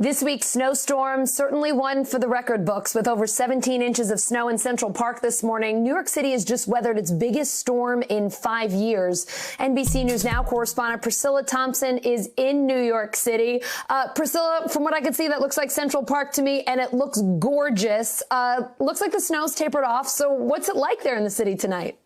This week's snowstorm, certainly one for the record books, with over 17 inches of snow in Central Park this morning. New York City has just weathered its biggest storm in 5 years. NBC News Now correspondent Priscilla Thompson is in New York City. Priscilla, from what I can see, that looks like Central Park to me, and it looks gorgeous. Looks like the snow's tapered off. So what's it like there in the city tonight?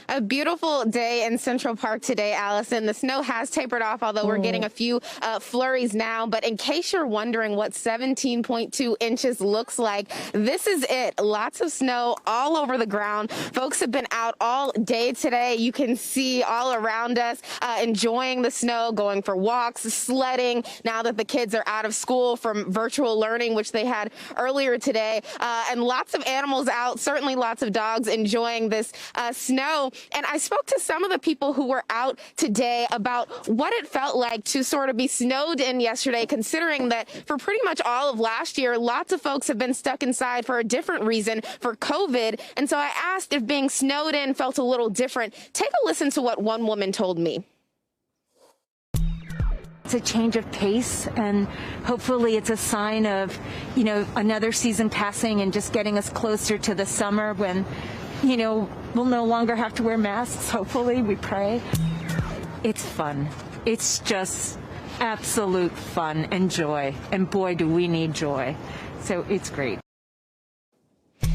A beautiful day in Central Park today, Allison. The snow has tapered off, although we're getting a few flurries now. But in case you're wondering what 17.2 inches looks like, this is it. Lots of snow all over the ground. Folks have been out all day today. You can see all around us enjoying the snow, going for walks, sledding, now that the kids are out of school from virtual learning, which they had earlier today. And lots of animals out, certainly lots of dogs enjoying this snow. And I spoke to some of the people who were out today about what it felt like to sort of be snowed in yesterday, considering that for pretty much all of last year, lots of folks have been stuck inside for a different reason, for COVID. And so I asked if being snowed in felt a little different. Take a listen to what one woman told me. It's a change of pace, and hopefully it's a sign of, another season passing and just getting us closer to the summer when, we'll no longer have to wear masks, hopefully, we pray. It's fun. It's just absolute fun and joy, and boy, do we need joy. So it's great.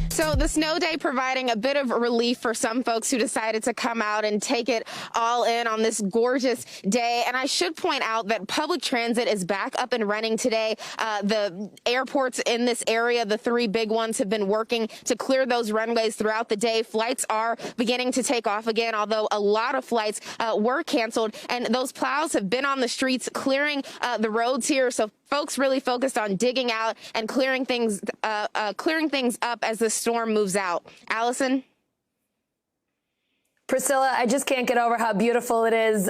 So the snow day providing a bit of relief for some folks who decided to come out and take it all in on this gorgeous day. And I should point out that public transit is back up and running today. The airports in this area, the three big ones, have been working to clear those runways throughout the day. Flights are beginning to take off again, although a lot of flights were canceled. And those plows have been on the streets clearing the roads here. So folks really focused on digging out and clearing things up as the storm moves out. Allison? Priscilla, I just can't get over how beautiful it is.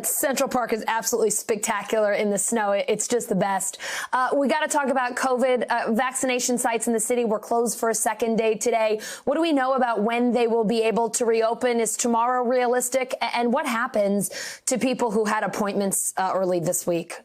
Central Park is absolutely spectacular in the snow. It's just the best. We got to talk about COVID. Vaccination sites in the city were closed for a second day today. What do we know about when they will be able to reopen? Is tomorrow realistic? And what happens to people who had appointments early this week?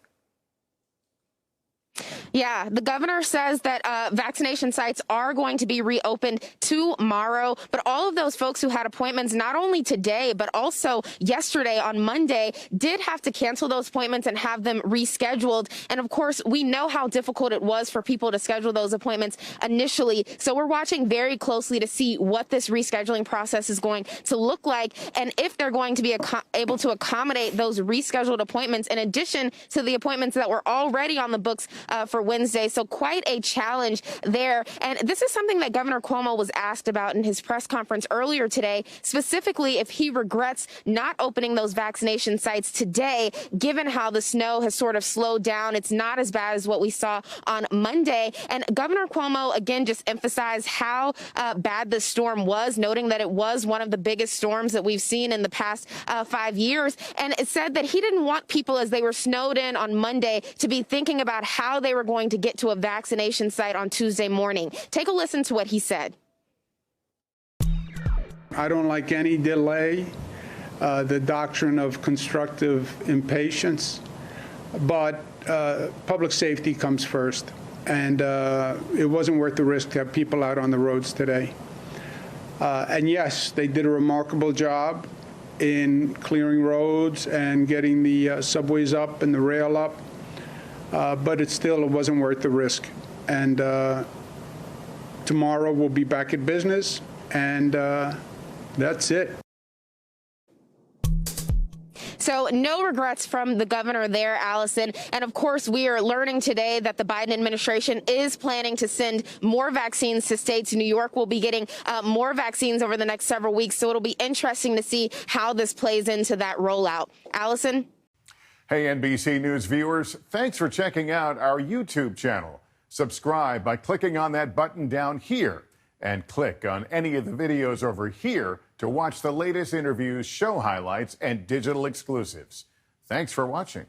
Yeah, the governor says that vaccination sites are going to be reopened tomorrow. But all of those folks who had appointments not only today, but also yesterday on Monday did have to cancel those appointments and have them rescheduled. And of course, we know how difficult it was for people to schedule those appointments initially. So we're watching very closely to see what this rescheduling process is going to look like and if they're going to be able to accommodate those rescheduled appointments in addition to the appointments that were already on the books for Wednesday. So quite a challenge there. And this is something that Governor Cuomo was asked about in his press conference earlier today, specifically if he regrets not opening those vaccination sites today, given how the snow has sort of slowed down. It's not as bad as what we saw on Monday. And Governor Cuomo, again, just emphasized how bad the storm was, noting that it was one of the biggest storms that we've seen in the past 5 years. And it said that he didn't want people, as they were snowed in on Monday, to be thinking about how they were going to get to a vaccination site on Tuesday morning. Take a listen to what he said. I don't like any delay, the doctrine of constructive impatience, but public safety comes first. And it wasn't worth the risk to have people out on the roads today. And yes, they did a remarkable job in clearing roads and getting the subways up and the rail up. But it wasn't worth the risk. And tomorrow we'll be back at business, and that's it. So no regrets from the governor there, Allison. And of course, we are learning today that the Biden administration is planning to send more vaccines to states. New York will be getting more vaccines over the next several weeks. So it'll be interesting to see how this plays into that rollout. Allison? Hey, NBC News viewers, thanks for checking out our YouTube channel. Subscribe by clicking on that button down here and click on any of the videos over here to watch the latest interviews, show highlights, and digital exclusives. Thanks for watching.